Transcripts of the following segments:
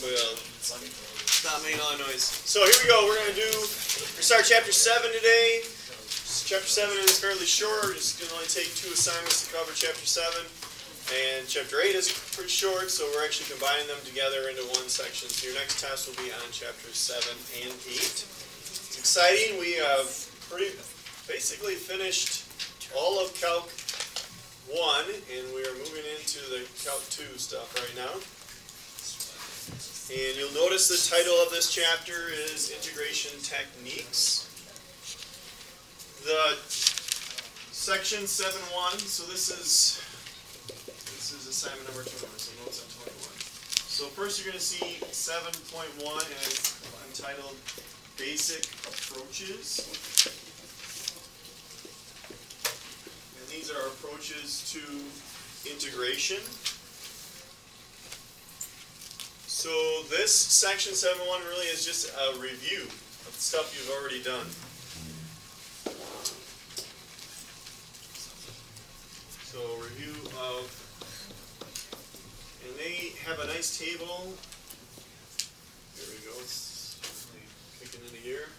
hopefully it's not making all the noise. So here we go. We're going to start chapter 7 today. Chapter 7 is fairly short. It's going to only take 2 assignments to cover chapter 7. And chapter 8 is pretty short, so we're actually combining them together into one section. So your next test will be on chapters 7 and 8. It's exciting. We have basically finished all of Calc 1, and we are moving into the Calc 2 stuff right now. And you'll notice the title of this chapter is Integration Techniques. The section 7.1, so this is assignment number 21, so notes on 21. So first you're going to see 7.1, and it's entitled Basic Approaches. And these are approaches to integration. So this section 7.1 really is just a review of the stuff you've already done. So review of, and they have a nice table. There we go, it's really kicking into gear.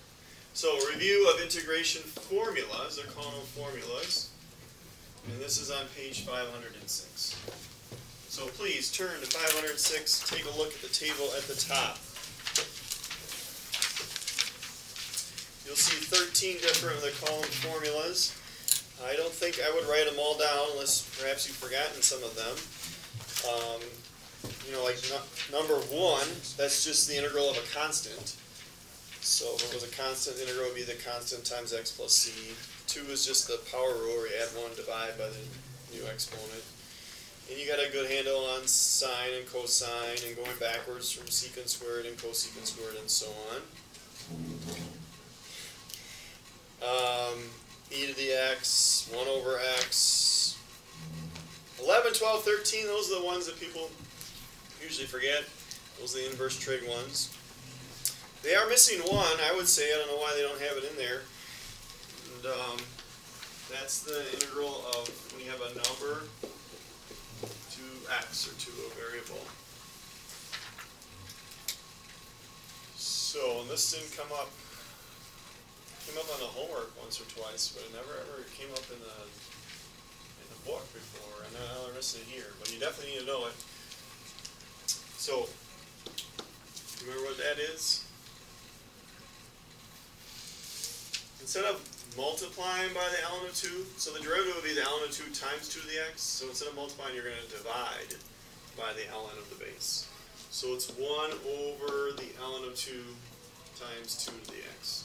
So review of integration formulas, they're calling them formulas. And this is on page 506. So please turn to 506, take a look at the table at the top. You'll see 13 different, they call them formulas. I don't think I would write them all down unless perhaps you've forgotten some of them. Like number 1, that's just the integral of a constant. So if it was a constant, the integral would be the constant times x plus c. 2 is just the power rule where you add 1, divide by the new exponent. And you got a good handle on sine and cosine and going backwards from secant squared and cosecant squared and so on. E to the x, 1 over x. 11, 12, 13, those are the ones that people usually forget. Those are the inverse trig ones. They are missing 1, I would say. I don't know why they don't have it in there. And that's the integral of when you have a number to x, or to a variable. So, and this didn't come up. Came up on the homework once or twice, but it never ever came up in the book before, and now the rest of it here. But you definitely need to know it. So, remember what that is? Instead of multiplying by the ln of 2, so the derivative would be the ln of 2 times 2 to the x. So instead of multiplying, you're going to divide by the ln of the base. So it's 1 over the ln of 2 times 2 to the x.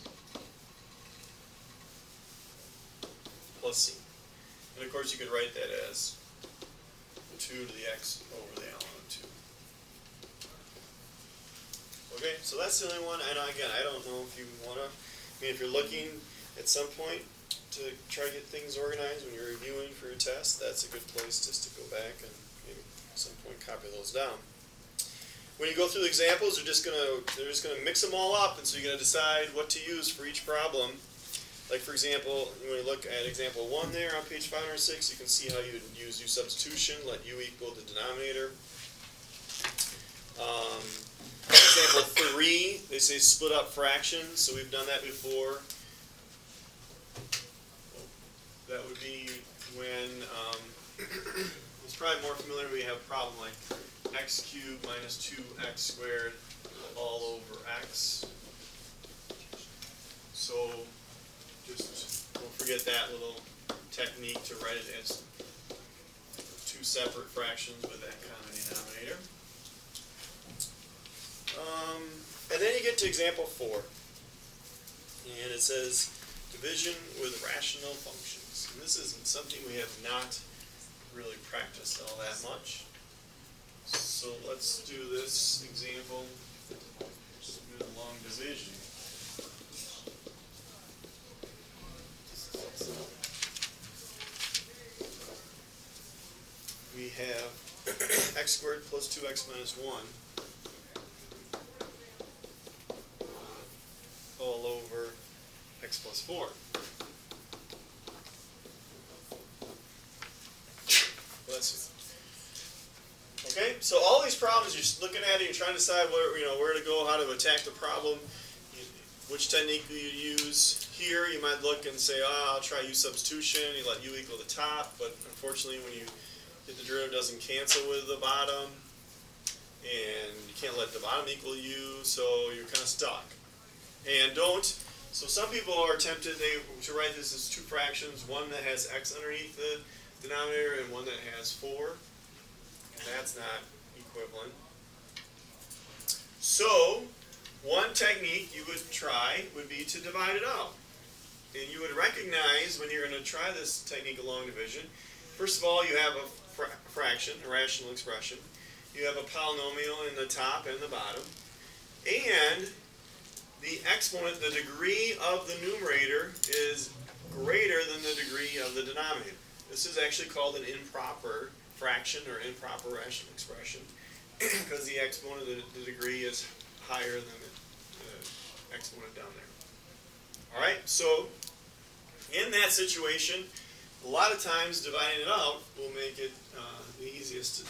Plus c. And of course you could write that as 2 to the x over the ln of 2. Okay, so that's the only one. And again, I don't know if you want to, if you're looking at some point to try to get things organized when you're reviewing for your test, that's a good place just to go back and maybe at some point copy those down. When you go through the examples, they're just gonna mix them all up, and so you're gonna decide what to use for each problem. Like for example, when you look at example 1 there on page 506, you can see how you would use u substitution, let u equal the denominator. Example 3, they say split up fractions, so we've done that before. That would be when, it's probably more familiar, we have a problem like x cubed minus 2x squared all over x. So just don't forget that little technique to write it as 2 separate fractions with that common denominator. And then you get to example 4. And it says division with rational functions. And this isn't something we have not really practiced all that much. So let's do this example. Just do a long division. We have x squared plus 2x minus 1 all over x plus 4. Bless you. Okay? so all these problems, you're looking at it, you're trying to decide where to go, how to attack the problem, which technique do you use. Here you might look and say, oh, I'll try u substitution, you let u equal the top, but unfortunately when you get the derivative, it doesn't cancel with the bottom, and you can't let the bottom equal u, so you're kind of stuck. And so some people are tempted to write this as two fractions, one that has x underneath the denominator and one that has 4. That's not equivalent. So one technique you would try would be to divide it out. And you would recognize when you're going to try this technique of long division, first of all, you have a fraction, a rational expression. You have a polynomial in the top and the bottom. And the exponent, the degree of the numerator, is greater than the degree of the denominator. This is actually called an improper fraction or improper rational expression because the exponent of the degree is higher than the exponent down there. All right, so in that situation, a lot of times dividing it out will make it the easiest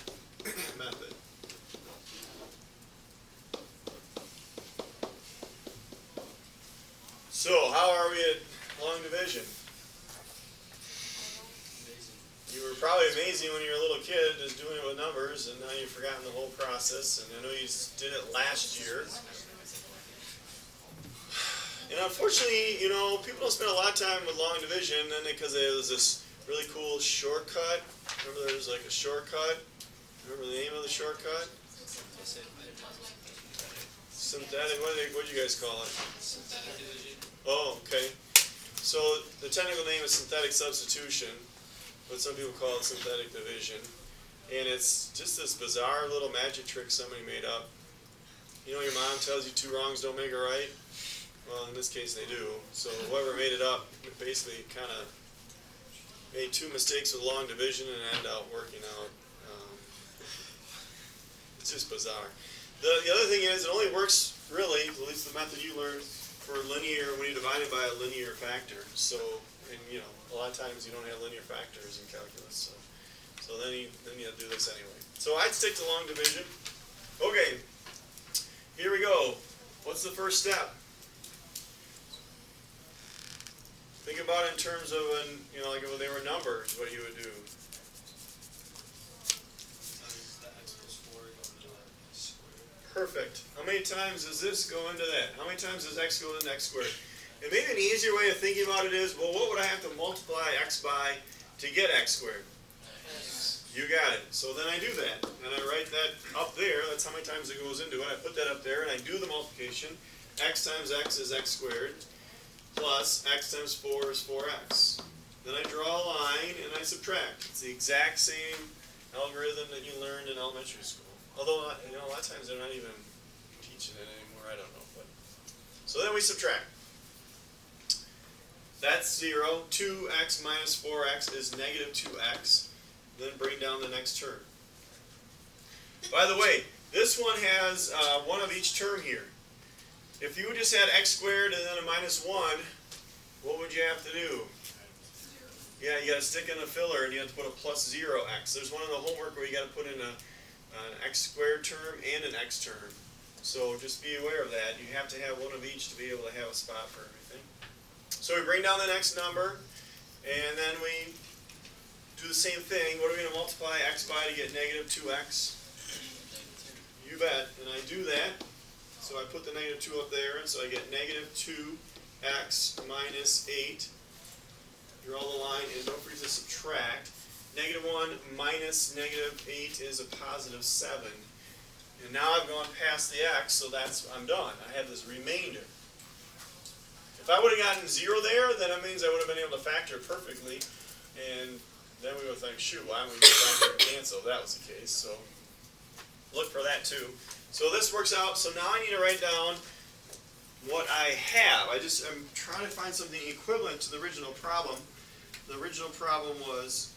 method. So how are we at long division? You were probably amazing when you were a little kid just doing it with numbers, and now you've forgotten the whole process, and I know you did it last year. And unfortunately, people don't spend a lot of time with long division, and because there's this really cool shortcut. Remember there's like a shortcut? Remember the name of the shortcut? Synthetic, what do you guys call it? Synthetic division. Oh, okay. So the technical name is synthetic substitution, but some people call it synthetic division. And it's just this bizarre little magic trick somebody made up. Your mom tells you 2 wrongs don't make a right? Well, in this case they do. So whoever made it up basically kind of made 2 mistakes with long division and ended up working out. It's just bizarre. The other thing is it only works really, at least the method you learned, for linear when you divide it by a linear factor. So, and a lot of times you don't have linear factors in calculus. So then you have to do this anyway. So I'd stick to long division. Okay, here we go. What's the first step? Think about it in terms of like if they were numbers, what you would do. Perfect. How many times does this go into that? How many times does x go into x squared? And maybe an easier way of thinking about it is, well, what would I have to multiply x by to get x squared? You got it. So then I do that. And I write that up there. That's how many times it goes into it. I put that up there and I do the multiplication. X times x is x squared. Plus x times 4 is 4x. Then I draw a line and I subtract. It's the exact same algorithm that you learned in elementary school. Although, a lot of times they're not even teaching it anymore. I don't know. But so then we subtract. That's 0. 2x minus 4x is negative 2x. Then bring down the next term. By the way, this one has one of each term here. If you just had x squared and then a minus 1, what would you have to do? Yeah, you got to stick in a filler and you have to put a plus 0x. There's one in the homework where you got to put in an x squared term and an x term. So just be aware of that. You have to have one of each to be able to have a spot for everything. So we bring down the next number, and then we do the same thing. What are we going to multiply x by to get negative 2x? You bet. And I do that. So I put the negative 2 up there, and so I get negative 2x minus 8. Draw the line, and don't forget to subtract. Negative 1 minus negative 8 is a positive 7. And now I've gone past the x, so I'm done. I have this remainder. If I would have gotten 0 there, then that means I would have been able to factor it perfectly. And then we would think, shoot, why would we factor and cancel if that was the case? So look for that too. So this works out. So now I need to write down what I have. I'm trying to find something equivalent to the original problem. The original problem was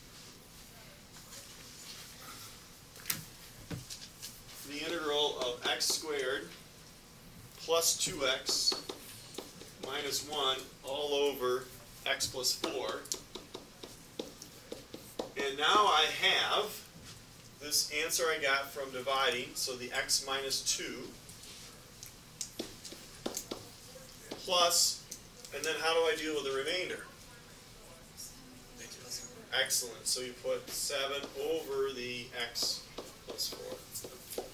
the integral of x squared plus 2x minus 1 all over x plus 4. And now I have the this answer I got from dividing, so the x minus 2, plus, and then how do I deal with the remainder? Excellent. So you put 7 over the x plus 4.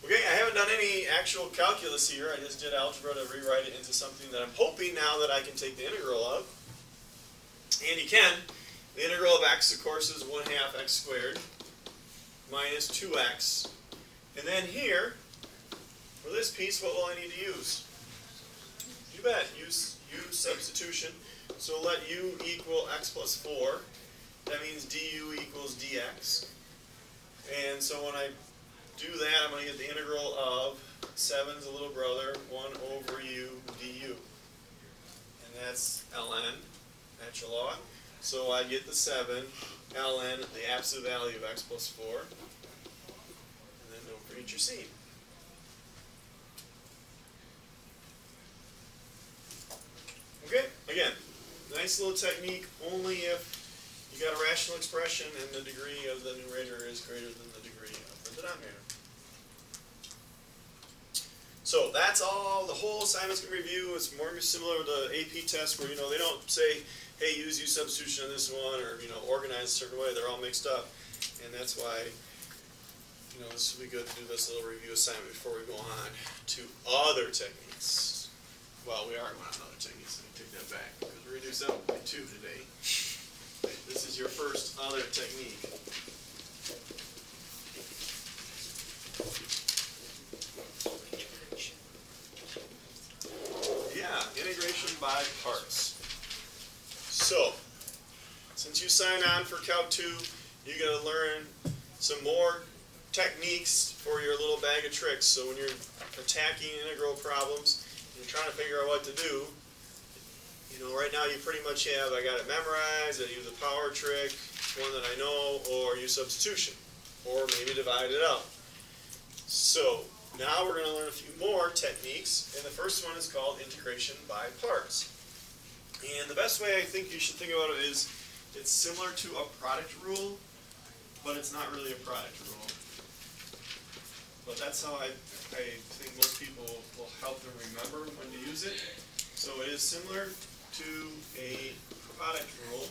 Okay, I haven't done any actual calculus here. I just did algebra to rewrite it into something that I'm hoping now that I can take the integral of. And you can. The integral of x, of course, is 1/2 x squared minus 2x. And then here, for this piece, what will I need to use? You bet, use substitution. So let u equal x plus 4. That means du equals dx. And so when I do that, I'm going to get the integral of 7's a little brother, 1 over u du. And that's ln, natural log. So I get the 7 ln, the absolute value of x plus 4. And then don't forget your c. Okay, again, nice little technique only if you got a rational expression and the degree of the numerator is greater than the degree of the denominator. So that's all the whole assignment's going to review. It's more similar to the AP test where, they don't say, hey, use substitution on this one, or, organize a certain way. They're all mixed up. And that's why, this would be good to do this little review assignment before we go on to other techniques. Well, we are going on other techniques. Let me take that back because we're going to do 7.2 today. This is your first other technique. Yeah, integration by parts. So, since you signed on for Calc 2, you're going to learn some more techniques for your little bag of tricks. So when you're attacking integral problems, and you're trying to figure out what to do, right now you pretty much have, I got it memorized, I use a power trick, one that I know, or use substitution, or maybe divide it out. So now we're going to learn a few more techniques, and the first one is called integration by parts. And the best way I think you should think about it is it's similar to a product rule, but it's not really a product rule. But that's how I think most people will help them remember when to use it. So it is similar to a product rule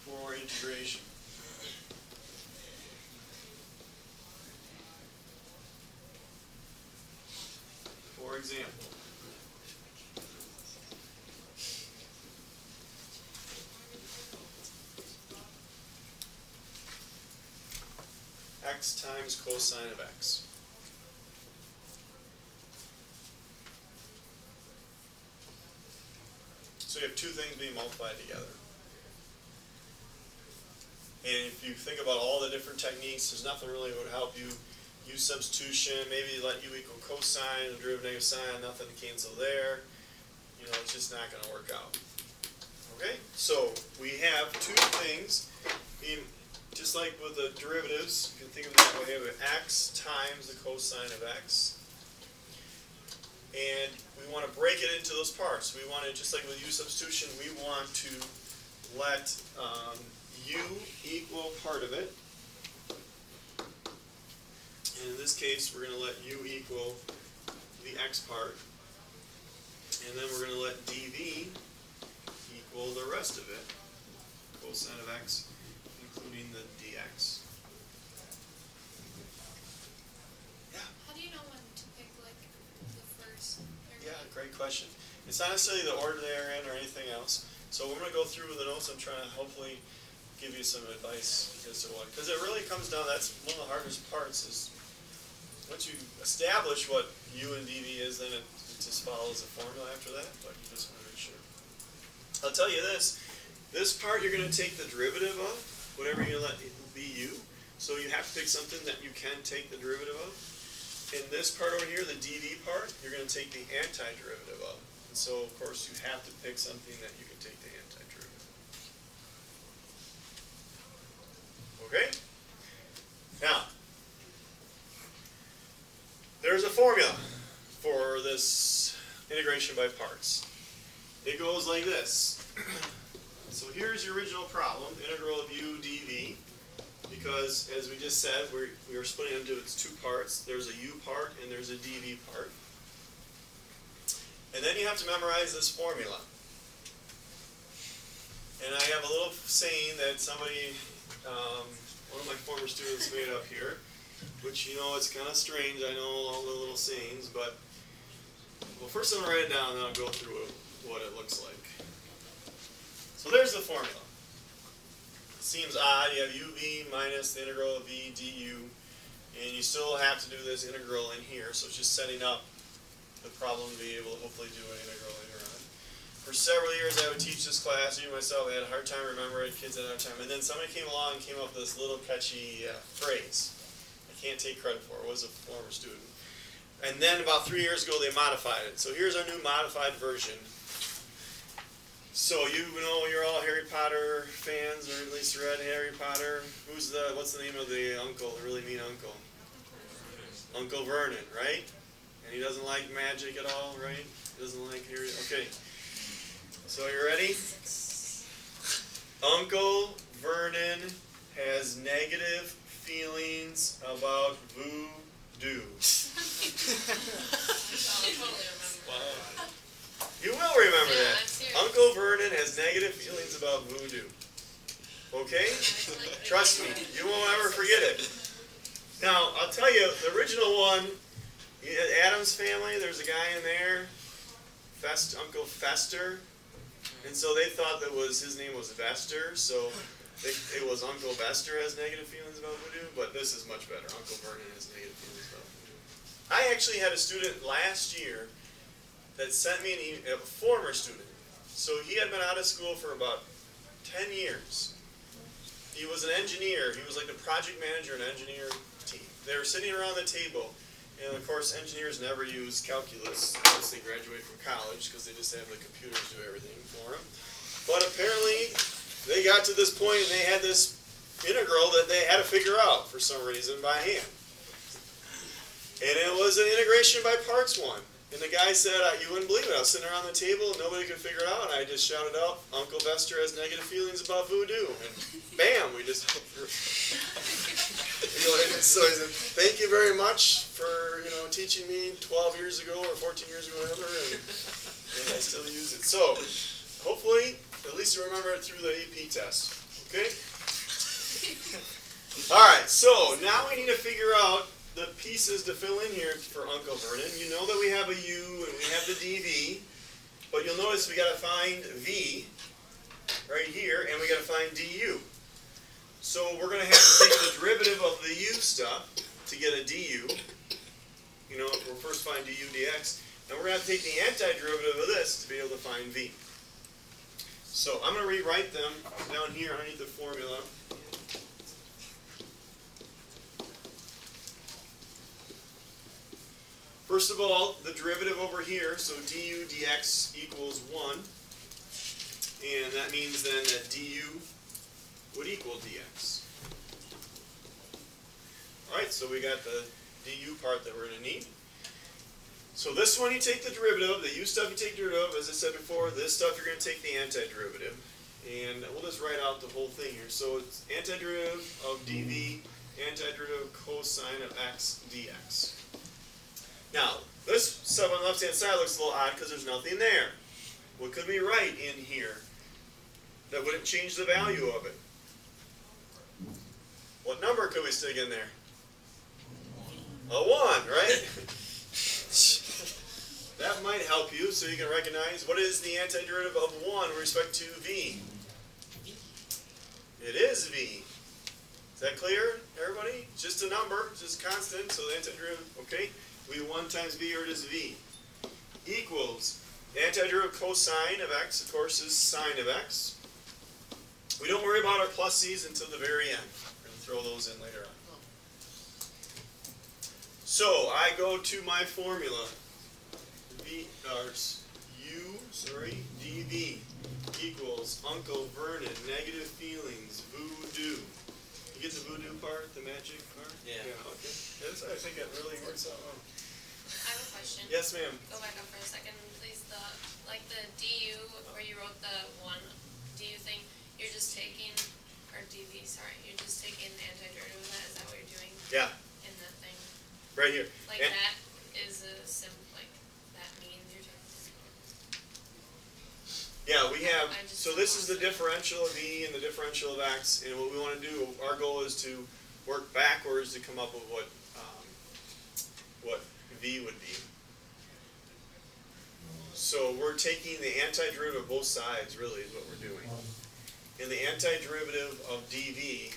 for integration. For example, x times cosine of x. So you have two things being multiplied together. And if you think about all the different techniques, there's nothing really that would help you. Use substitution, maybe let u equal cosine, the derivative negative sine, nothing to cancel there. It's just not going to work out. Okay, so we have two things. Just like with the derivatives, you can think of it that way. We have x times the cosine of x. And we want to break it into those parts. We want to, just like with u substitution, we want to let u equal part of it. And in this case, we're going to let u equal the x part. And then we're going to let dv equal the rest of it, cosine of x, including the dx. Yeah? How do you know when to pick, the first? Yeah, great question. It's not necessarily the order they're in or anything else. So we're going to go through the notes. I'm trying to hopefully give you some advice as to what. Because it really comes down, that's one of the hardest parts is once you establish what u and dv is, then it just follows the formula after that. But you just want to make sure. I'll tell you this. This part you're going to take the derivative of, whatever you let it be u. So you have to pick something that you can take the derivative of. In this part over here, the dv part, you're going to take the antiderivative of. And so, of course, you have to pick something that you can take the antiderivative of. Okay? Now, there's a formula for this integration by parts. It goes like this. So here's your original problem, integral of u dv, because as we just said, we are splitting it into its two parts. There's a u part and there's a dv part. And then you have to memorize this formula. And I have a little saying that somebody, one of my former students made up here, which, you know, it's kind of strange. I know all the little sayings, but, well, first I'm going to write it down, and then I'll go through what it looks like. So there's the formula. It seems odd. You have uv minus the integral of v du, and you still have to do this integral in here, so it's just setting up the problem to be able to hopefully do an integral later on. For several years I would teach this class. Even myself, I had a hard time remembering it. Kids had a hard time. And then somebody came along and came up with this little catchy phrase. I can't take credit for it. It was a former student. And then about 3 years ago they modified it. So here's our new modified version. So you know you're all Harry Potter fans, or at least read Harry Potter. What's the name of the uncle, the really mean uncle? Uncle Vernon, right? And he doesn't like magic at all, right? He doesn't like Harry. Okay. So you ready? Uncle Vernon has negative feelings about voodoo. Wow. You will remember that. Uncle Vernon has negative feelings about voodoo. Okay? Trust me, you won't ever forget it. Now, I'll tell you, the original one, Adam's Family, there's a guy in there, Uncle Fester, and so they thought that his name was Vester, so it was Uncle Vester has negative feelings about voodoo, but this is much better. Uncle Vernon has negative feelings about voodoo. I actually had a student last year that sent me an email, a former student. So he had been out of school for about 10 years. He was an engineer. He was like the project manager and engineer team. They were sitting around the table. And of course, engineers never use calculus once they graduate from college because they just have the computers do everything for them. But apparently, they got to this point and they had this integral that they had to figure out for some reason by hand. And it was an integration by parts one. And the guy said, you wouldn't believe it. I was sitting around the table and nobody could figure it out. And I just shouted out, Uncle Vester has negative feelings about voodoo. And bam, we just... So he said, thank you very much for teaching me 12 years ago or 14 years ago, whatever. And I still use it. So hopefully, at least you remember it through the AP test. Okay? All right, so now we need to figure out the pieces to fill in here for Uncle Vernon. You know that we have a u and we have the dv, but you'll notice we got to find v right here, and we got to find du. So we're going to have to take the derivative of the u stuff to get a du. We'll first find du dx, and we're going to take the antiderivative of this to be able to find v. So I'm going to rewrite them down here underneath the formula. First of all, the derivative over here, so du dx equals 1, and that means then that du would equal dx. Alright, so we got the du part that we're going to need. So this one you take the derivative, the u stuff you take the derivative, as I said before, this stuff you're going to take the antiderivative. And we'll just write out the whole thing here. So it's antiderivative of dv, antiderivative cosine of x dx. Now, this stuff on the left-hand side looks a little odd because there's nothing there. What could we write in here that wouldn't change the value of it? What number could we stick in there? A 1, right? That might help you so you can recognize what is the antiderivative of 1 with respect to v. It is v. Is that clear, everybody? It's just a number, it's just constant, so the antiderivative, okay? We 1 times v, or it is v, equals the antiderivative cosine of x, of course, is sine of x. We don't worry about our plus c's until the very end. We're going to throw those in later on. So I go to my formula. dv equals Uncle Vernon, negative feelings, voodoo. You get the voodoo part, the magic part? Yeah. Okay. Yes, I think it really works out well. I have a question. Yes, ma'am. Go back up for a second, please. The du, where you wrote the 1, do you think right here. Like And that is a like that means you're taking. yeah, we have, I just so don't this is the want to. differential of v and the differential of x, and what we want to do, our goal is to work backwards to come up with what v would be. So we're taking the antiderivative of both sides, really, is what we're doing. And the antiderivative of dv,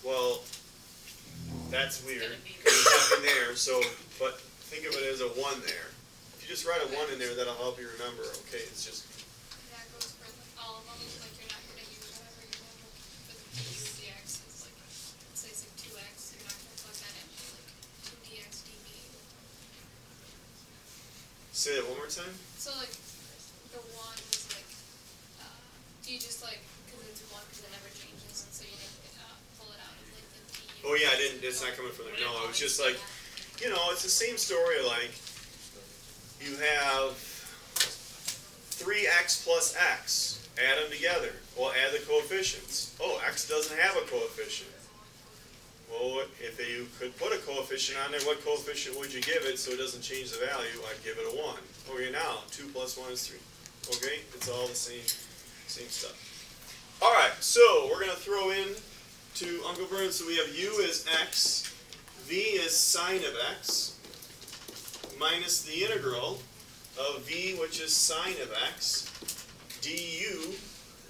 well, that's weird. There's nothing there, so, but think of it as a 1 there. If you just write a 1 in there, that'll help you remember, okay, it's just, That goes for all of them, like you're not going to use whatever you have for the dx is like, say it's like 2x, you're not going to plug that in, like 2 dx dv. say that one more time. So like, the 1 was like, you just like, because it's 1 because it never changes, and so you didn't pull it out of like the d. Oh yeah, I didn't, it's not coming from there, no, it was just like, you know, it's the same story, like, you have 3x plus x, add them together, well, add the coefficients. Oh, x doesn't have a coefficient. Well, if you could put a coefficient on there, what coefficient would you give it so it doesn't change the value? I'd give it a 1. Okay, now, 2 plus 1 is 3. Okay, it's all the same stuff. Alright, so we're going to throw in to Uncle Vern, so we have u is x, v is sine of x, minus the integral of v, which is sine of x, du,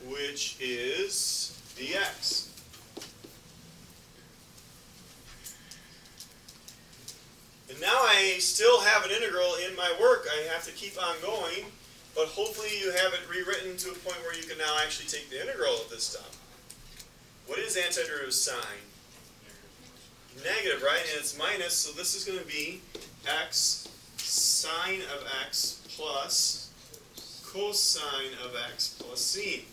which is dx. And now I still have an integral in my work. I have to keep on going, but hopefully you have it rewritten to a point where you can now actually take the integral of this stuff. What is antiderivative of sine? Negative, right? And it's minus, so this is going to be x sine of x plus cosine of x plus c.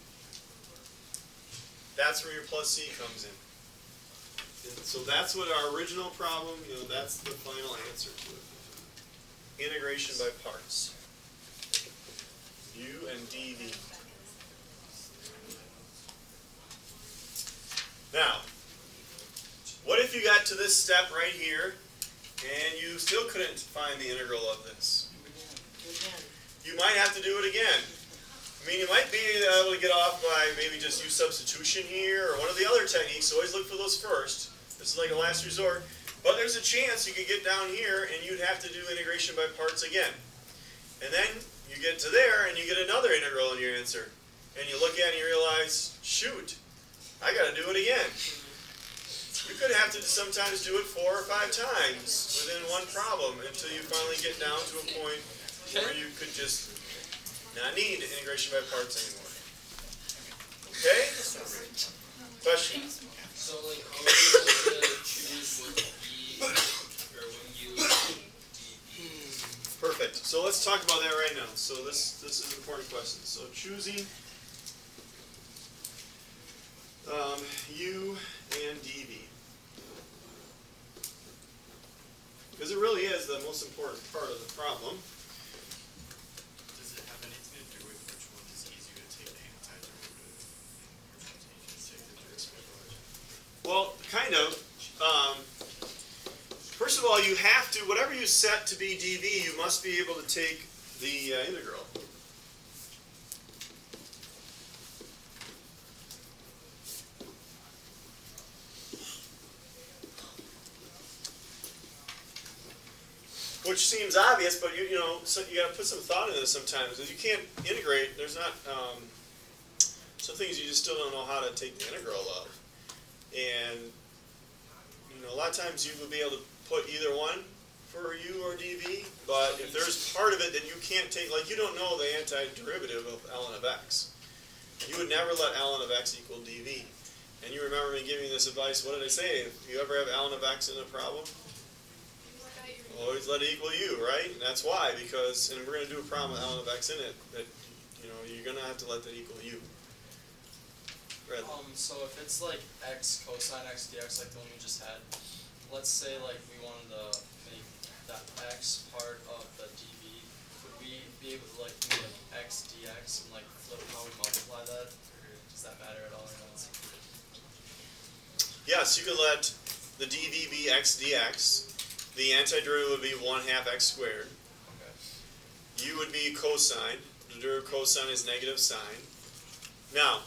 That's where your plus c comes in. And so that's what our original problem, you know, that's the final answer to it. Integration by parts. U and dv. Now, what if you got to this step right here and you still couldn't find the integral of this? You might have to do it again. I mean, you might be able to get off by maybe just use substitution here or one of the other techniques. Always look for those first. This is like a last resort. But there's a chance you could get down here and you'd have to do integration by parts again. And then you get to there and you get another integral in your answer. And you look at it and you realize, shoot, I got to do it again. You could have to sometimes do it 4 or 5 times within one problem until you finally get down to a point where you could just not need integration by parts anymore. Okay? Question? So, like, how are you supposed to choose what B or when you DB? Perfect. So let's talk about that right now. So this is an important question. So choosing U and dV. Because it really is the most important part of the problem. Does it have anything to do with which one is easier to take the antiderivative and which one's easier to take the derivative? Well, kind of. First of all, you have to, whatever you set to be dV, you must be able to take the integral. Which seems obvious, but you know, so you got to put some thought into this sometimes. If you can't integrate, there's not some things you just still don't know how to take the integral of. And you know, a lot of times you will be able to put either one for u or dv, but if there's part of it that you can't take, like you don't know the antiderivative of ln of x, you would never let ln of x equal dv. And you remember me giving this advice. What did I say? If you ever have ln of x in a problem, always let it equal u, right? And that's why, because, and we're going to do a problem with ln of x in it, that, you know, you're going to have to let that equal u. Right. So if it's like x cosine x dx, like the one we just had, let's say like we wanted to make that x part of the dv, would we be able to like make x dx and like flip how we multiply that, or does that matter at all? Or not? Yes, you could let the dv be x dx, The antiderivative would be 1/2 x squared. Okay. U would be cosine. The derivative of cosine is negative sine. Now,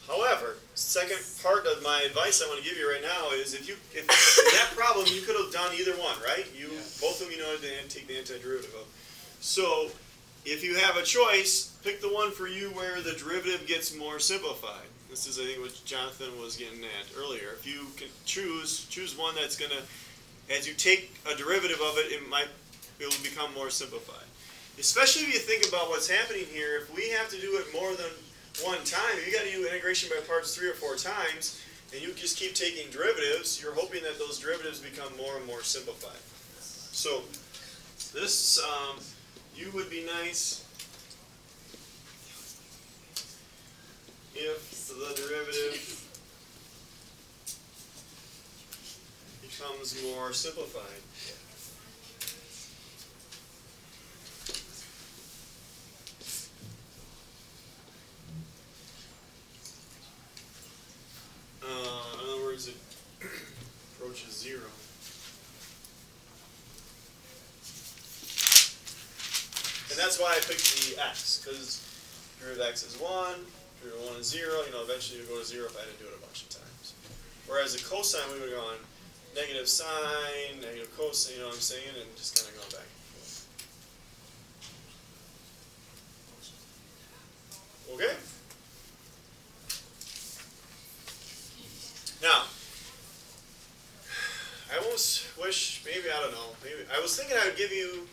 however, second part of my advice I want to give you right now is if in that problem you could have done either one, right? Both of them you know to take the antiderivative of. So if you have a choice, pick the one for you where the derivative gets more simplified. This is I think what Jonathan was getting at earlier. If you can choose one that's gonna, as you take a derivative of it, it will become more simplified. Especially if you think about what's happening here, if we have to do it more than one time, if you got to do integration by parts 3 or 4 times, and you just keep taking derivatives, you're hoping that those derivatives become more and more simplified. So this U would be nice if the derivative becomes more simplified. In other words, it approaches 0. And that's why I picked the x, because derivative of x is 1, derivative of 1 is 0. You know, eventually it would go to 0 if I had to do it a bunch of times. Whereas the cosine, we would have gone negative sine, negative cosine, you know what I'm saying, and just kind of going back and forth. Okay? Now, I almost wish, maybe, I don't know, maybe, I was thinking I would give you,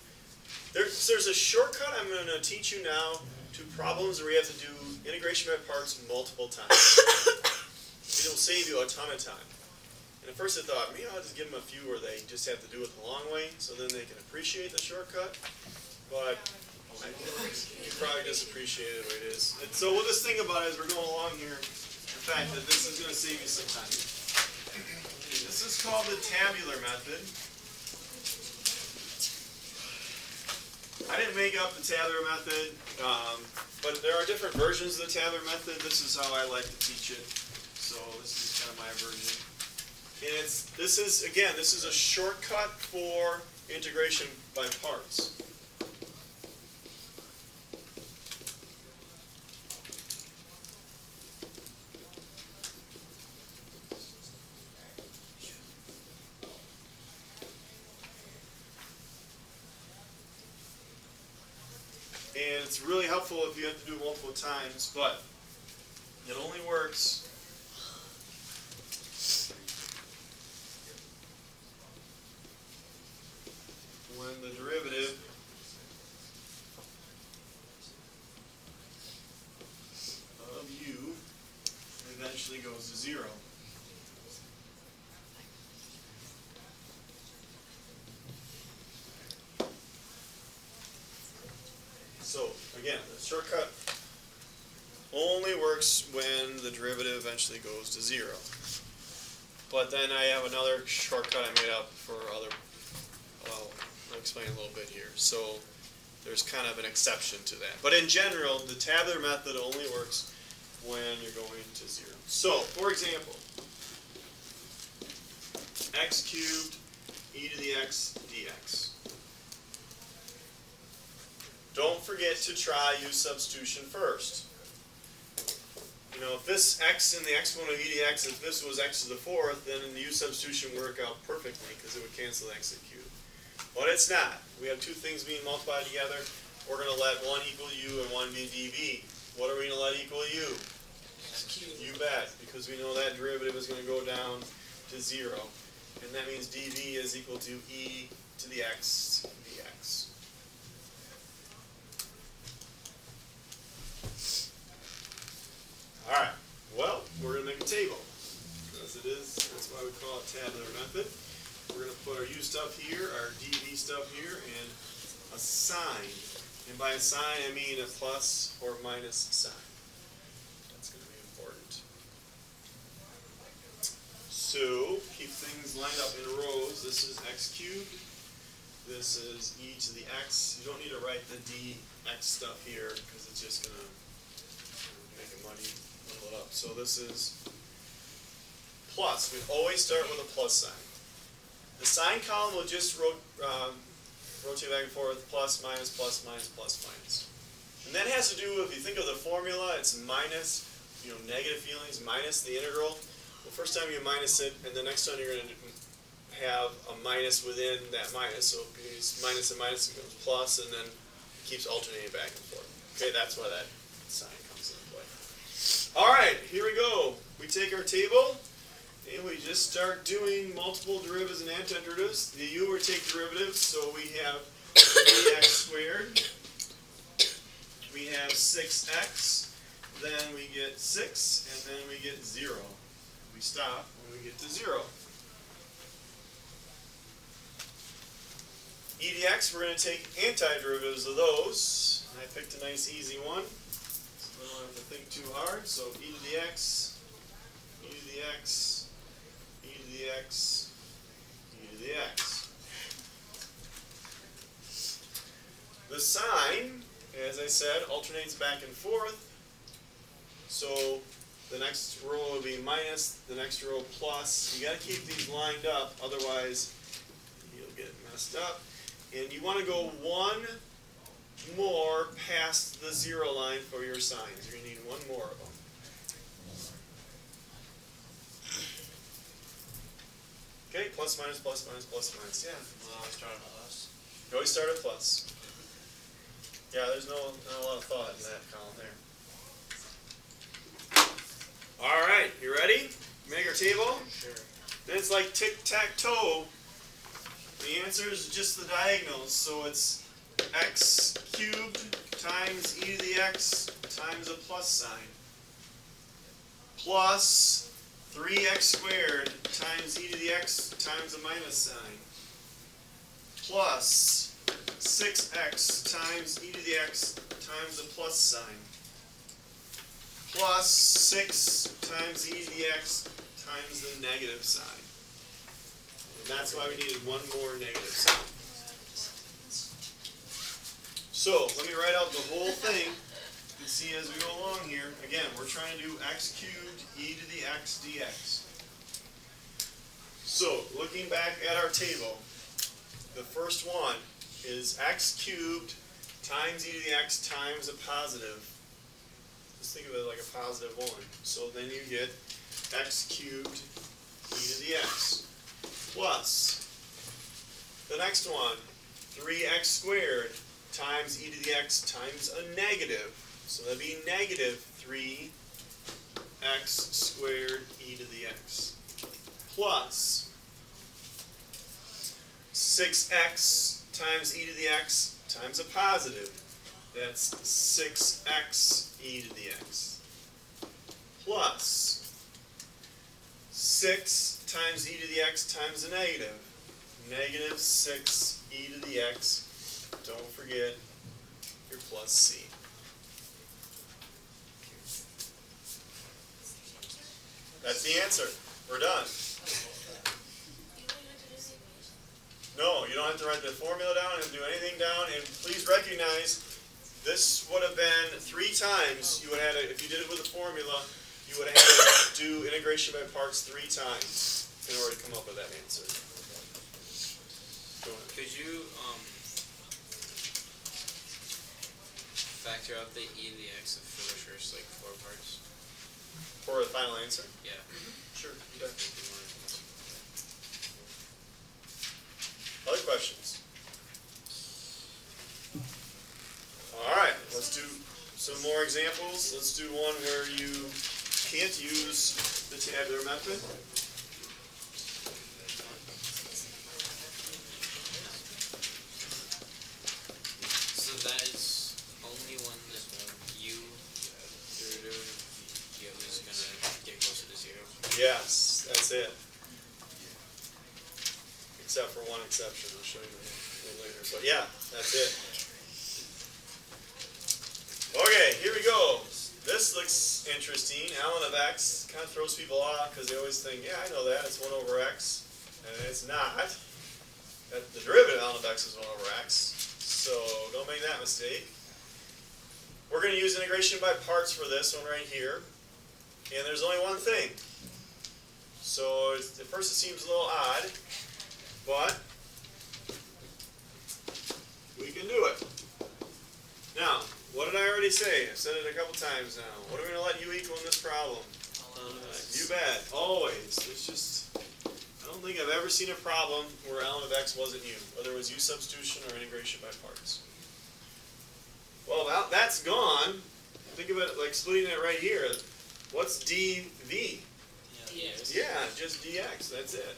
there's a shortcut I'm going to teach you now to problems where you have to do integration by parts multiple times. It'll save you a ton of time. And at first I thought, maybe I'll just give them a few where they just have to do it the long way, so then they can appreciate the shortcut. But you probably just appreciate it the way it is. And so we'll just think about it as we're going along here. The fact that this is going to save you some time. This is called the tabular method. I didn't make up the tabular method, but there are different versions of the tabular method. This is how I like to teach it. So this is kind of my version. And this is a shortcut for integration by parts. And it's really helpful if you have to do it multiple times, but it only works when the derivative of u eventually goes to 0. So, again, the shortcut only works when the derivative eventually goes to 0. But then I have another shortcut I made up for other, well, I'll explain a little bit here. So, there's kind of an exception to that. But in general, the tabular method only works when you're going to 0. So, for example, x cubed e to the x dx. Don't forget to try u substitution first. You know, if this x in the exponent of e to the x, if this was x to the 4th, then the u substitution would work out perfectly because it would cancel x cubed. But it's not. We have two things being multiplied together. We're going to let one equal u and one be dv. What are we going to let equal u? You bet, because we know that derivative is going to go down to 0. And that means dv is equal to e to the x dx. Alright, well, we're going to make a table. As it is, that's why we call it tabular method. We're going to put our u stuff here, our dv stuff here, and a sign. And by a sign, I mean a plus or minus sign. That's going to be important. So, keep things lined up in rows. This is x cubed. This is e to the x. You don't need to write the dx stuff here because it's just going to make it muddy. Up. So this is plus. We always start with a plus sign. The sign column will just rotate back and forth, plus, minus, plus, minus, plus, minus. And that has to do, if you think of the formula, it's minus, negative feelings, minus the integral. The first time you minus it, and the next time you're going to have a minus within that minus. So it's minus and minus becomes plus, and then it keeps alternating back and forth. Okay, that's why that sign comes into play. All right, here we go. We take our table, and we just start doing multiple derivatives and antiderivatives. The u or take derivatives, so we have 3x squared. We have 6x, then we get 6, and then we get 0. We stop when we get to 0. E to the x, we're going to take antiderivatives of those. And I picked a nice easy one, so we don't have to think too hard. So e to the x, e to the x, e to the x, e to the x. The sign, as I said, alternates back and forth. So the next row will be minus, the next row plus. You got to keep these lined up, otherwise you'll get messed up. And you want to go one more past the 0 line for your signs. You're going to need one more of them. Okay, plus, minus, plus, minus, plus, minus. Yeah. Well, I start with us. You always start at plus. Yeah, there's not a lot of thought in that column there. All right, you ready? Make our table. Sure. Then it's like tic-tac-toe. The answer is just the diagonals, so it's x cubed times e to the x times a plus sign, plus 3x squared times e to the x times a minus sign, plus 6x times e to the x times a plus sign, plus 6 times e to the x times the negative sign. And that's why we needed one more negative sign. So let me write out the whole thing and see as we go along here. Again, we're trying to do x cubed e to the x dx. So looking back at our table, the first one is x cubed times e to the x times a positive. Just think of it like a positive 1. So then you get x cubed e to the x. Plus, the next one, 3x squared times e to the x times a negative. So that'd be negative 3x squared e to the x. Plus, 6x times e to the x times a positive. That's 6x e to the x. Plus, 6 times e to the x times a negative. Negative 6 e to the x. Don't forget your plus c. That's the answer. We're done. No, you don't have to write the formula down and do anything down. And please recognize, this would have been 3 times. You would have had if you did it with a formula, you would have had to do integration by parts 3 times in order to come up with that answer. Go ahead. Could you factor out the e to the x for the first 4 parts? For the final answer? Yeah. Sure. Okay. Other questions? All right, let's do some more examples. Let's do one where you can't use the tabular method. So that is only when this u derivative is going to get closer to 0. Yes, that's it. Except for one exception. I'll show you a little later. But yeah, that's it. Okay, here we go. This looks interesting. ln of x kind of throws people off because they always think, yeah, I know that. It's 1 over x. And it's not. The derivative of ln of x is 1 over x. So don't make that mistake. We're going to use integration by parts for this one right here. And there's only one thing. So at first it seems a little odd. but we can do it. Now, what did I already say? I've said it a couple times now. What are we going to let u equal in this problem? You bet, always. It's just, I don't think I've ever seen a problem where ln of x wasn't u, whether it was u substitution or integration by parts. Well, that's gone. Think of it like splitting it right here. What's dv? Yeah, just dx, that's it.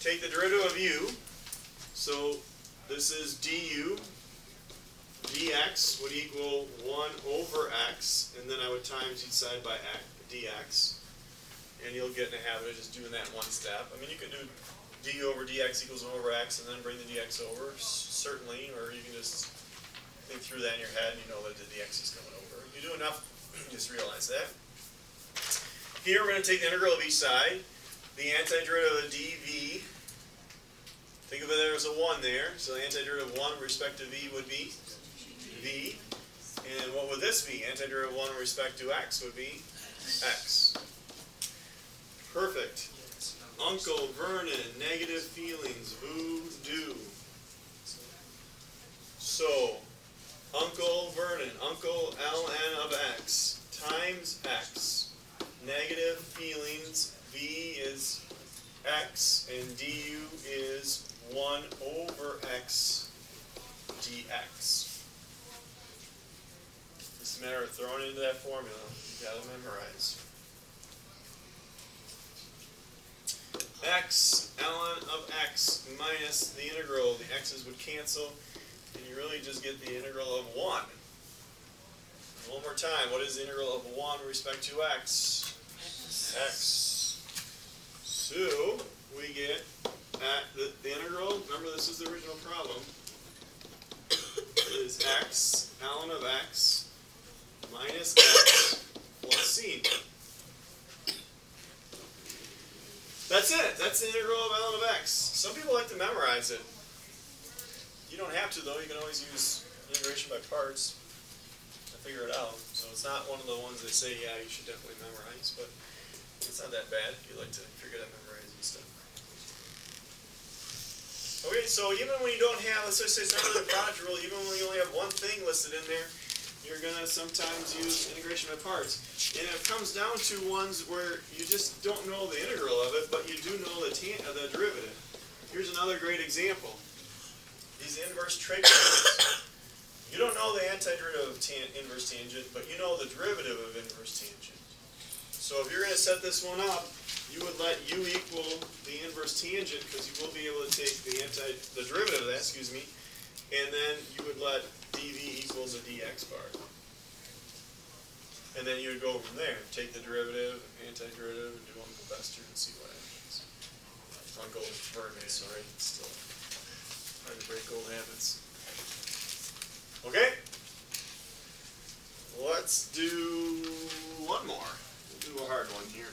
Take the derivative of u, so this is du, dx would equal 1 over x, and then I would times each side by dx, and you'll get in the habit of just doing that in one step. I mean, you could do du over dx equals 1 over x, and then bring the dx over, certainly, or you can just think through that in your head, and you know that the dx is coming over. If you do enough, you just realize that. Here we're going to take the integral of each side, the antiderivative of dv. Think of it as a 1 there, so the antiderivative of 1 with respect to v would be v. And what would this be? Antiderivative of 1 with respect to x would be x. Perfect. Uncle Vernon, negative feelings, voodoo. So, Uncle Vernon, Uncle ln of x times x. Negative feelings, v is x, and du is 1 over x dx. It's a matter of throwing it into that formula. You gotta memorize. X ln of x minus the integral. The x's would cancel, and you really just get the integral of 1. One more time, what is the integral of 1 with respect to x? X. So, we get at the integral, remember this is the original problem, is x ln of x minus x plus c. That's it. That's the integral of ln of x. Some people like to memorize it. You don't have to, though. You can always use integration by parts to figure it out. So it's not one of the ones they say, yeah, you should definitely memorize, but it's not that bad if you like to figure out memorizing stuff. Okay, so even when you don't have, let's just say it's not really a product rule, even when you only have one thing listed in there, you're going to sometimes use integration by parts. And it comes down to ones where you just don't know the integral of it, but you do know the derivative. Here's another great example. These inverse trigonometries. You don't know the antiderivative of inverse tangent, but you know the derivative of inverse tangent. So if you're going to set this one up, you would let u equal the inverse tangent, because you will be able to take the derivative of that, and then you would let dv equals a dx bar. And then you would go from there. Take the derivative, antiderivative, and do Uncle Bester and see what happens. Uncle Vernon, sorry. It's still hard to break old habits. Okay? Let's do one more. We'll do a hard one here.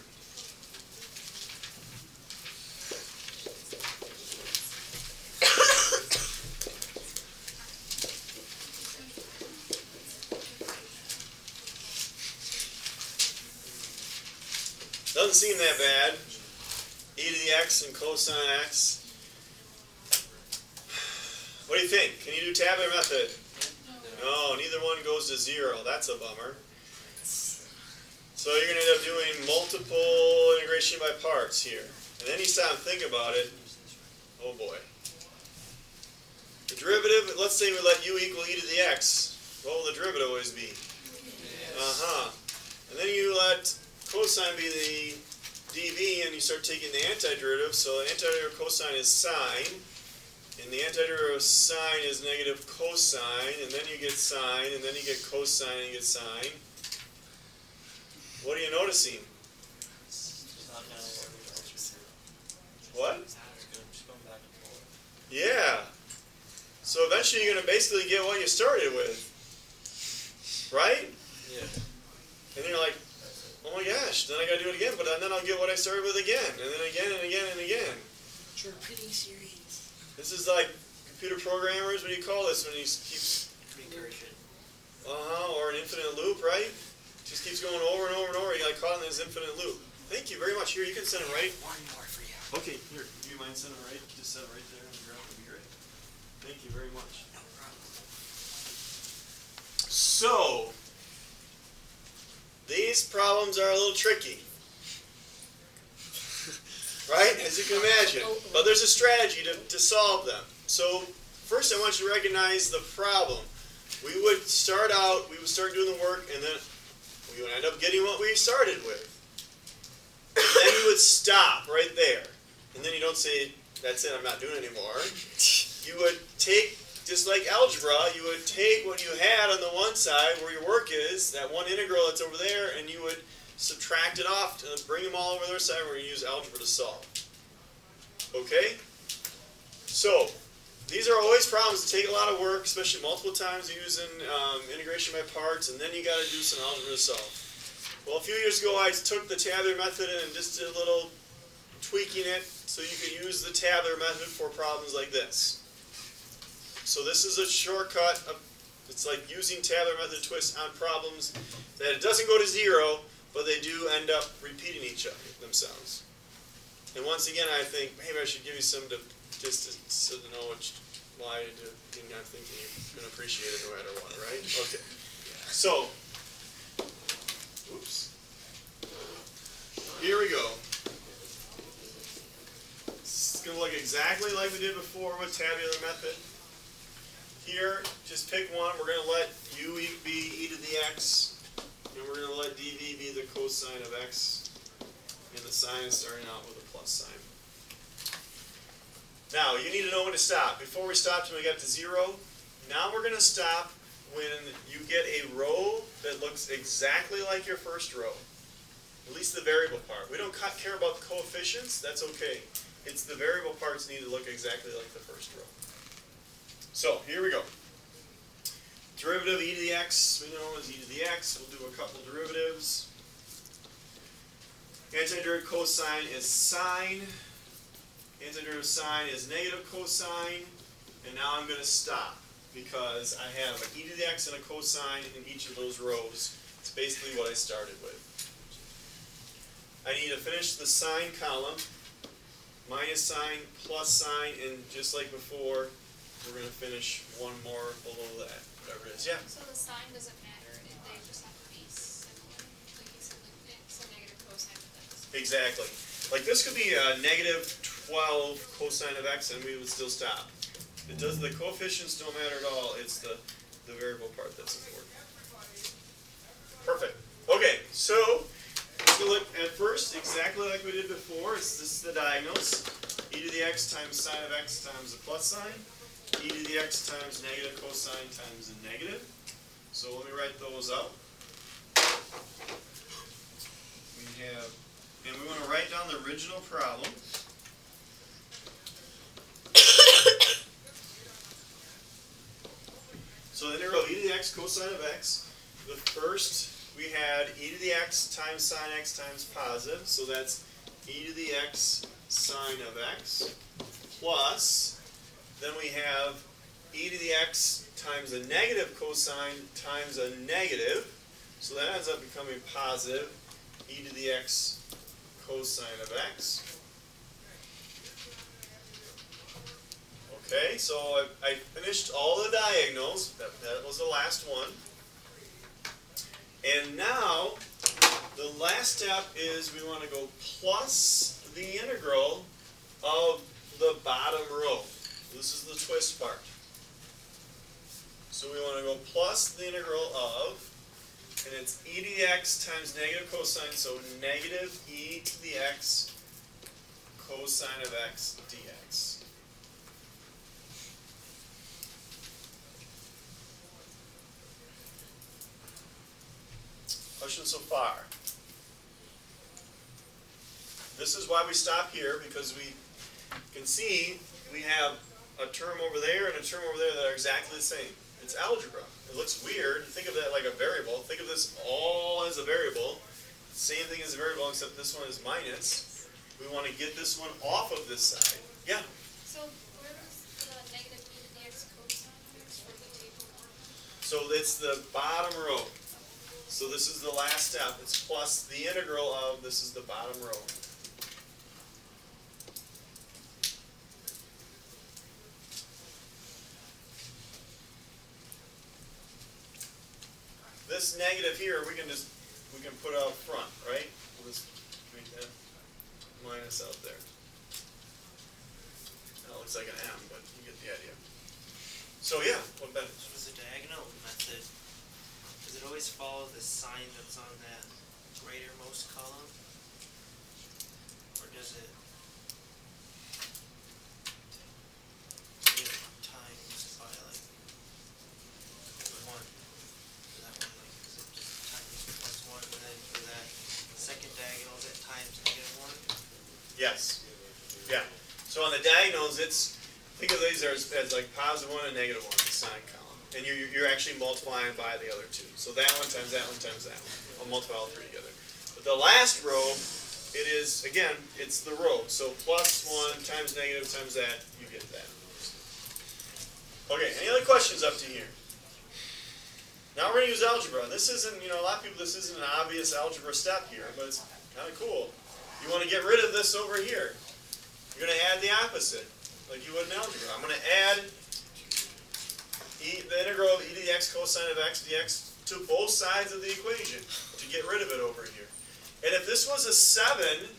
Doesn't seem that bad. E to the x and cosine x. What do you think? Can you do tabular method? No, neither one goes to 0. That's a bummer. So you're going to end up doing multiple integration by parts here. And then you stop and think about it. Oh boy. The derivative, let's say we let u equal e to the x. What will the derivative always be? And then you let cosine be the dv, and you start taking the antiderivative. So the antiderivative of cosine is sine, and the antiderivative of sine is negative cosine, and then you get sine, and then you get cosine, and you get sine. What are you noticing? What? Yeah. So eventually you're going to basically get what you started with. Right? Yeah. And then you're like, oh my gosh, then I got to do it again, but then I'll get what I started with again, and then again and again and again. It's a repeating series. This is like computer programmers, what do you call this when you keep... Recursion. Or an infinite loop, right? Just keeps going over and over and over. You got caught in this infinite loop. Thank you very much. Here, you can send it right. One more for you. Okay, here, do you mind sending it right? Just set it right there on the graph, would be great. Thank you very much. No problem. So, these problems are a little tricky. Right? As you can imagine. But there's a strategy to solve them. So, first I want you to recognize the problem. We would start doing the work, and then we would end up getting what we started with. And then you would stop right there. And then you don't say, that's it, I'm not doing it anymore. You would take, just like algebra, you would take what you had on the one side where your work is, that one integral that's over there, and you would subtract it off and bring them all over the other side where you use algebra to solve. Okay? So, these are always problems that take a lot of work, especially multiple times using integration by parts, and then you got to do some algebra to solve. Well, a few years ago I took the tabular method and just did a little tweaking it so you could use the tabular method for problems like this. So this is a shortcut. It's like using tabular method twist on problems that it doesn't go to zero, but they do end up repeating each other themselves. And once again, I think maybe I should give you some just to know why I'm thinking you're going to appreciate it no matter what, right? Okay. So, oops. Here we go. It's going to look exactly like we did before with tabular method. Here, just pick one. We're going to let u be e to the x, and we're going to let dv be the cosine of x, and the sign is starting out with a plus sign. Now, you need to know when to stop. Before we stopped when we got to 0, now we're going to stop when you get a row that looks exactly like your first row. At least the variable part. We don't care about the coefficients. That's okay. It's the variable parts need to look exactly like the first row. So, here we go. Derivative of e to the x, we know is e to the x. We'll do a couple derivatives. Antiderivative cosine is sine. Antiderivative sine is negative cosine. And now I'm going to stop because I have an e to the x and a cosine in each of those rows. It's basically what I started with. I need to finish the sine column. Minus sign, plus sign, and just like before, we're going to finish one more below that, whatever it is. Yeah? So the sign doesn't matter, they just have to be similar. Like you said, like it's a negative cosine of x. Exactly. Like this could be a negative 12 cosine of x and we would still stop. The coefficients don't matter at all, it's the variable part that's important. Perfect. Okay, so let's go look at first exactly like we did before. This is the diagonals. E to the x times sine of x times the plus sign. E to the x times negative cosine times the negative. So let me write those out. We have, and we want to write down the original problem. So the integral of e to the x cosine of x. The first we had e to the x times sine x times positive. So that's e to the x sine of x plus, then we have e to the x times a negative cosine times a negative. So that ends up becoming positive e to the x cosine of x. Okay, so I finished all the diagonals. That was the last one. And now, the last step is we want to go plus the integral of the bottom row. This is the twist part. So we want to go plus the integral of, and it's e to the x times negative cosine, so negative e to the x cosine of x dx. Questions so far? This is why we stop here, because we can see we have a term over there and a term over there that are exactly the same. It's algebra. It looks weird. Think of that like a variable. Think of this all as a variable. Same thing as a variable, except this one is minus. We want to get this one off of this side. Yeah? So where was the negative e to the x cosine x for the table? So it's the bottom row. So this is the last step. It's plus the integral of, this is the bottom row. this negative here, we can put out front, right? We'll just make that minus out there. That looks like an M, but you get the idea. So yeah, what Ben? Was the diagonal method, does it always follow the sign that's on that greatermost column? Or does it get times by like 1? For that one, like, is it just times plus 1, and then for that second diagonal, is it times -1? Yes. Yeah. So on the diagonals, think of these as like +1 and -1, the sign column. And you're actually multiplying by the other two. So that one times that one times that one. I'll multiply all three together. But the last row, it is, again, it's the row. So +1 times negative times that, you get that. Okay, any other questions up to here? Now we're going to use algebra. This isn't, a lot of people, this isn't an obvious algebra step here, but it's kind of cool. You want to get rid of this over here. You're going to add the opposite, like you would in algebra. I'm going to add the integral of e to the x cosine of x dx to both sides of the equation to get rid of it over here. And if this was a 7,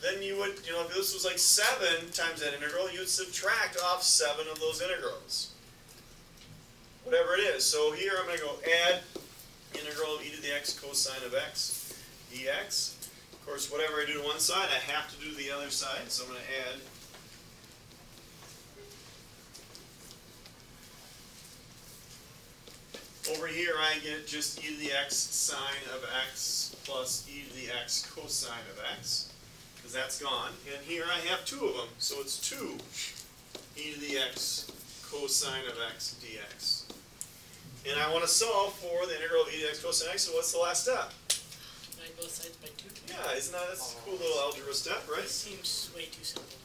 then you would, if this was like 7 times that integral, you would subtract off 7 of those integrals. Whatever it is. So here I'm going to go add integral of e to the x cosine of x dx. Of course, whatever I do to one side, I have to do to the other side. So I'm going to add over here, I get just e to the x sine of x plus e to the x cosine of x, because that's gone. And here I have 2 of them, so it's 2 e to the x cosine of x dx. And I want to solve for the integral of e to the x cosine of x, so what's the last step? Divide both sides by 2. Yeah, isn't that's a cool little algebra step, right? This seems way too simple.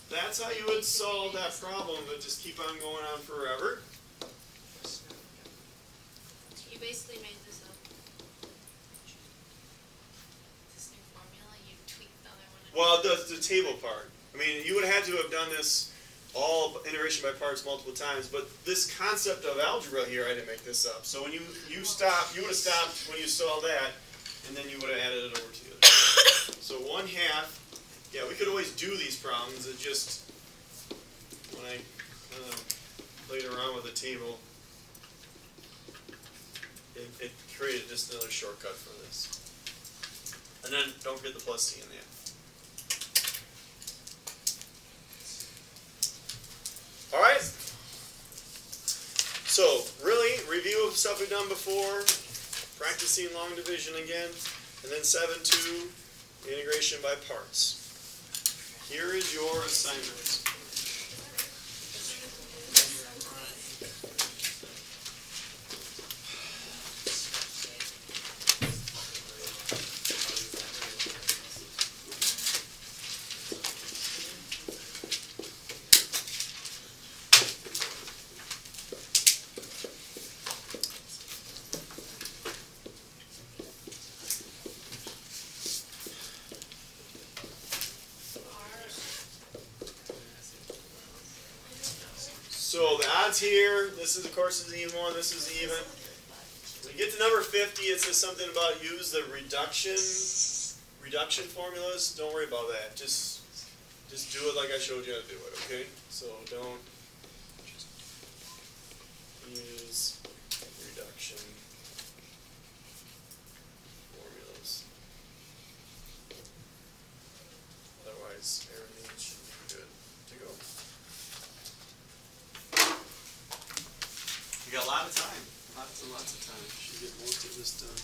That's how you would solve that problem, but just keep on going on forever. You basically made this up. This new formula, you tweaked the other one. Well, the table part. I mean, you would have had to have done this all integration by parts multiple times, but this concept of algebra here, I didn't make this up. So when you would have stopped when you saw that, and then you would have added it over to the other side. So 1/2, yeah, we could always do these problems. It just, when I kind of played around with the table, it created just another shortcut for this. And then don't forget the plus c in the end. All right. So really, review of stuff we've done before, practicing long division again, and then 7-2, integration by parts. Here is your assignment. So the odds here, this is of course is the even one, this is even. When you get to number 50, it says something about use the reduction formulas. Don't worry about that. Just do it like I showed you how to do it, okay? So don't use reduction formulas. Otherwise, everything should be good to go. We got a lot of time. Lots and lots of time. Should get most of this done.